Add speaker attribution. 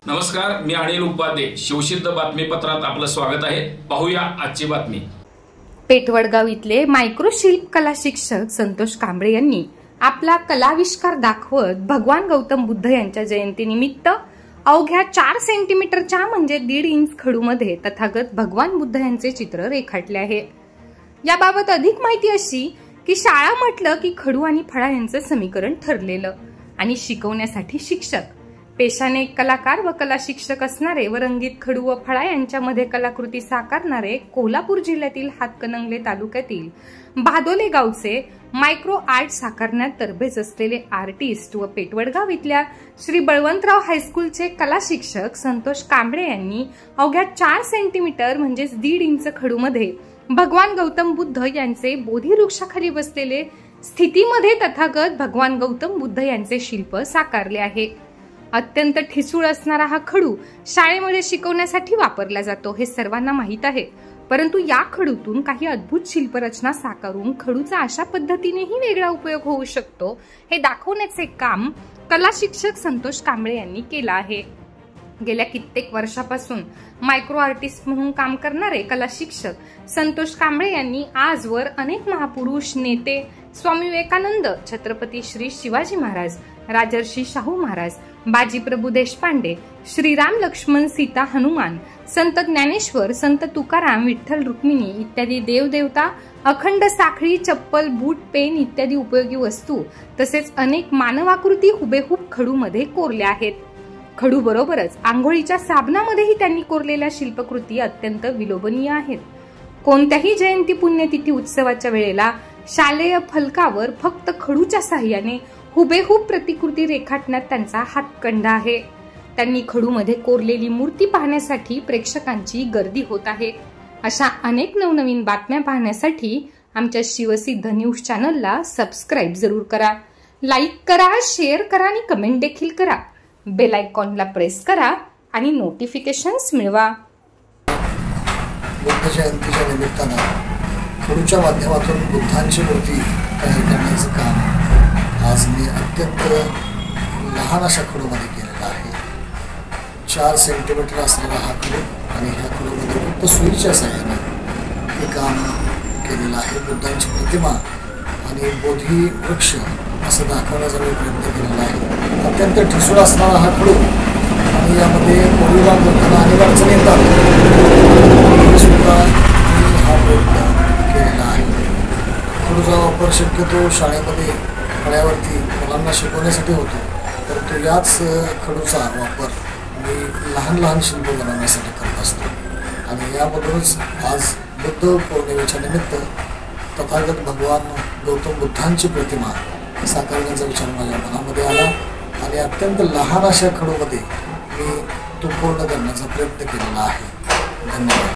Speaker 1: नमस्कार, मी अनिल उपाध्ये. शिवसिद्ध बातमीपत्रात आपलं स्वागत आहे. पाहूया आजची बातमी.
Speaker 2: पेठवडगाव इथले मायक्रोशिल्प कला शिक्षक संतोष कांबळे यांनी आपला कलाविष्कार दाखवत भगवान गौतम बुद्ध यांच्या जयंतीनिमित्त अवघ्या 4 सेंटीमीटरच्या म्हणजे 1.5 इंच खडूमध्ये तथागत भगवान बुद्ध यांचे चित्र रेखाटले आहे. याबाबत अधिक माहिती अशी की शाळा म्हटलं की खडू आणि फळा यांचं समीकरण ठरलेलं आणि शिकवण्यासाठी शिक्षक, पेशाने कलाकार व कला शिक्षक असणारे व रंगीत खडू व फळा यांच्यामध्ये कलाकृती साकारणारे कोल्हापूर जिल्ह्यातील हातकणंगले तालुक्यातील भादोले गावचे मायक्रो आर्ट साकारण्यात तरबेज असलेले आर्टिस्ट व पेठवडगाव इथल्या श्री बळवंतराव हायस्कूलचे कला शिक्षक संतोष कांबळे यांनी अवघ्या 4 सेंटीमीटर म्हणजे 1.5 इंच खडूमध्ये भगवान गौतम बुद्ध यांचे बोधिवृक्षाखाली बसलेले स्थितीमध्ये तथागत भगवान गौतम बुद्ध यांचे शिल्प साकारले आहे. अत्यंत ठिसूळ असणारा हा खडू शाळेमध्ये शिकवण्यासाठी वापरला जातो हे सर्वांना माहीत आहे. परंतु या खडूतून काही अद्भुत शिल्परचना साकारून खडूचा अशा पद्धतीनेही वेगळा उपयोग होऊ शकतो हे दाखवण्याचे काम कला शिक्षक संतोष कांबळे यांनी केलं आहे. गेल्या कित्येक वर्षापासून मायक्रो आर्टिस्ट म्हणून काम करणारे कला शिक्षक संतोष कांबळे यांनी आजवर अनेक महापुरुष, नेते, स्वामी विवेकानंद, छत्रपती श्री शिवाजी महाराज, राजर्षी शाहू महाराज, बाजीप्रभू देशपांडे, श्रीराम लक्ष्मण सीता हनुमान, संत ज्ञानेश्वर, संत तुकाराम, विठ्ठल रुक्मिणी इत्यादी देवदेवता, अखंड साखळी, चप्पल, बूट, पेन इत्यादी उपयोगी वस्तू तसेच अनेक मानवाकृती हुबेहूब खडूमध्ये कोरल्या आहेत. खडू बरोबरच आंघोळीच्या साबणामध्येही त्यांनी कोरलेल्या शिल्पकृती अत्यंत विलोभनीय आहेत. कोणत्याही जयंती, पुण्यतिथी, उत्सवाच्या वेळेला शालेय फलकावर फक्त खडूच्या साहाय्याने हुबेहूब प्रतिकृती रेखाटण्यात त्यांचा हातखंडा आहे. त्यांनी खडूमध्ये कोरलेली मूर्ती पाहण्यासाठी प्रेक्षकांची गर्दी होत आहे. अशा अनेक नवनवीन बातम्या पाहण्यासाठी आमच्या शिवसिद्ध न्यूज चॅनलला सबस्क्राईब जरूर करा, लाईक करा, शेअर करा आणि कमेंट देखील करा. बेल आयकॉनला प्रेस करा आणि नोटिफिकेशन्स मिळवा.
Speaker 3: बुद्ध जयंतीच्या निमित्तानं खडूच्या माध्यमातून बुद्धांची मूर्ती तयार करण्याचं काम आज मी अत्यंत लहान अशा खडूमध्ये केलेलं आहे. 4 सेंटीमीटर असलेला हा खडू आणि ह्या खडूमध्ये फक्त सुईच्या साहाय्याने हे काम केलेलं आहे. बुद्धांची प्रतिमा आणि बोधी वृक्ष असं दाखवण्याचा मी प्रयत्न केलेला आहे. अत्यंत ठिसूळ असणारा हा खडू आणि यामध्ये कोरीला करताना अनेक अडचणी येतात सुद्धा हा प्रयत्न केलेला आहे. खडूचा वापर शक्यतो शाळेमध्ये फळ्यावरती मुलांना शिकवण्यासाठी होतो, परंतु याच खडूचा वापर मी लहान लहान शिल्प बनवण्यासाठी करत असतो. आणि यामधूनच आज बुद्ध पौर्णिमेच्या निमित्त तथागत भगवान गौतम बुद्धांची प्रतिमा साकारण्याचा विचार माझ्या मनामध्ये आला आणि अत्यंत लहान अशा खडूमध्ये मी तो पूर्ण करण्याचा प्रयत्न केलेला आहे. धन्यवाद.